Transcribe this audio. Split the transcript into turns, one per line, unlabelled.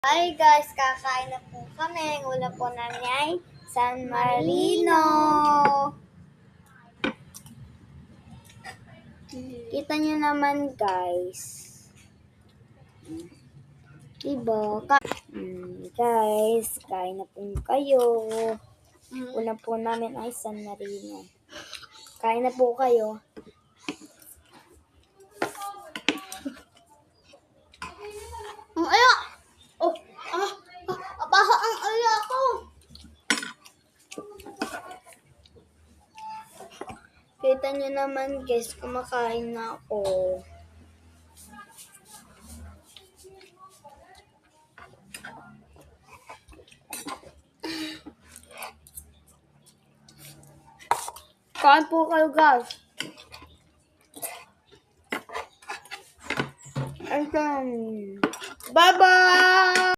Hi guys, kakain na po kami. Ang ulam po namin ay San Marino. Kita nyo naman guys. Diba? Guys, kain na po kayo. Ulam po namin ay San Marino. Kain na po kayo. Ang aya! Baha ang aya ko! Kita nyo naman guys, kumakain na ako. Kain po kayo guys. Bye-bye!